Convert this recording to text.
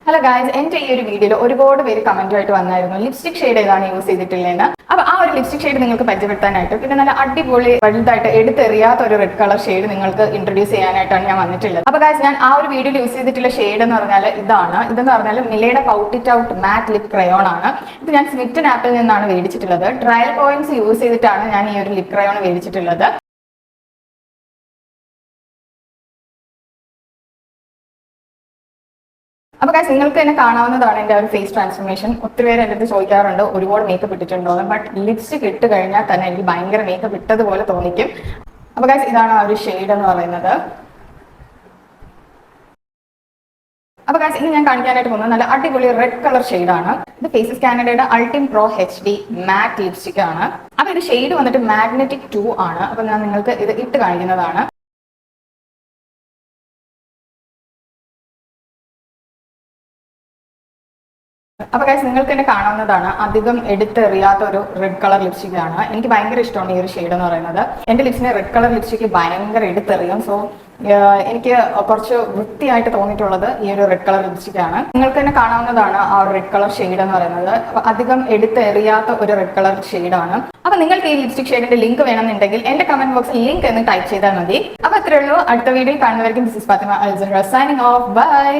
Hello guys, എന്റെ ഈ ഒരു വീഡിയോയിൽ ഒരുപാട് പേര് കമന്റുമായിട്ട് വന്നായിരുന്നു ലിപ്സ്റ്റിക് ഷെയ്ഡ് ഏതാണ് യൂസ് ചെയ്തിട്ടില്ലെന്ന്. അപ്പൊ ആ ഒരു ലിപ്സ്റ്റിക് ഷെയ്ഡ് നിങ്ങൾക്ക് പരിചയപ്പെടുത്താനായിട്ട് പിന്നെ നല്ല അടിപൊളി വലുതായിട്ട് എടുത്തെറിയാത്ത ഒരു റെഡ് കളർ ഷെയ്ഡ് നിങ്ങൾക്ക് ഇൻട്രൊഡ്യൂസ് ചെയ്യാനായിട്ടാണ് ഞാൻ വന്നിട്ടുള്ളത്. അപ്പൊ ഗായ്സ്, ഞാൻ ആ ഒരു വീഡിയോയിൽ യൂസ് ചെയ്തിട്ടുള്ള ഷെയ്ഡ് എന്ന് പറഞ്ഞാൽ ഇതെന്ന് പറഞ്ഞാൽ മിലയുടെ pout it out matte lip crayon ആണ്. ഇത് ഞാൻ സ്മിറ്റൻ ആപ്പിൽ നിന്നാണ് മേടിച്ചിട്ടുള്ളത്. ട്രയൽ പോയിന്റ്സ് യൂസ് ചെയ്തിട്ടാണ് ഞാൻ ഈ ഒരു ലിപ് ക്രയോൺ മേടിച്ചിട്ടുള്ളത്. അപ്പൊ ഗൈസ്, നിങ്ങൾക്ക് തന്നെ കാണാവുന്നതാണ് എന്റെ ഒരു ഫേസ് ട്രാൻസ്ഫോർമേഷൻ. ഒത്തിരി പേര് എൻ്റെ അടുത്ത് ചോദിക്കാറുണ്ട് ഒരുപാട് മേക്കപ്പ് ഇട്ടിട്ടുണ്ടോ എന്ന്. ബട്ട് ലിപ്സ്റ്റിക് ഇട്ട് കഴിഞ്ഞാൽ തന്നെ എനിക്ക് ഭയങ്കര മേക്കപ്പ് ഇട്ടതുപോലെ തോന്നിക്കും. അപ്പൊ ഗൈസ്, ഇതാണ് ആ ഒരു ഷെയ്ഡ് എന്ന് പറയുന്നത്. അപ്പൊ ഗൈസ്, ഇനി ഞാൻ കാണിക്കാനായിട്ട് പോകുന്നത് നല്ല അടിപൊളി റെഡ് കളർ ഷെയ്ഡാണ്. ഇത് ഫേസസ് കാനഡയുടെ അൾട്ടിം പ്രോ HD മാറ്റ് ലിപ്സ്റ്റിക് ആണ്. അപ്പൊ ഇത് ഷെയ്ഡ് വന്നിട്ട് മാഗ്നറ്റിക് 2 ആണ്. അപ്പൊ ഞാൻ നിങ്ങൾക്ക് ഇത് ഇട്ട് കാണിക്കുന്നതാണ്. അപ്പൊ ഗൈസ്, നിങ്ങൾക്ക് തന്നെ കാണാവുന്നതാണ് അധികം എടുത്തെറിയാത്ത ഒരു റെഡ് കളർ ലിപ്സ്റ്റിക് ആണ്. എനിക്ക് ഭയങ്കര ഇഷ്ടമാണ് ഈ ഒരു ഷെയ്ഡ് എന്ന് പറയുന്നത്. എന്റെ ലിപ്സിനെ റെഡ് കളർ ലിപ്സ്റ്റിക് ഭയങ്കര എടുത്തെറിയും. സോ എനിക്ക് കുറച്ച് വൃത്തിയായിട്ട് തോന്നിയിട്ടുള്ളത് ഈ ഒരു റെഡ് കളർ ലിപ്സ്റ്റിക് ആണ്. നിങ്ങൾക്ക് തന്നെ കാണാവുന്നതാണ് ആ റെഡ് കളർ ഷെയ്ഡ് എന്ന് പറയുന്നത്. അധികം എടുത്തെറിയാത്ത ഒരു റെഡ് കളർ ഷെയ്ഡ് ആണ്. അപ്പൊ നിങ്ങൾക്ക് ഈ ലിപ്സ്റ്റിക് ഷെയ്ഡിന്റെ ലിങ്ക് വേണമെന്നുണ്ടെങ്കിൽ എന്റെ കമന്റ് ബോക്സിൽ ലിങ്ക് എന്ന് ടൈപ്പ് ചെയ്താൽ മതി. അപ്പൊ അത്രേ ഉള്ളൂ. അടുത്ത വീഡിയോയിൽ കാണുന്നവരെയും this is Fathima Al Zahra signing off. By.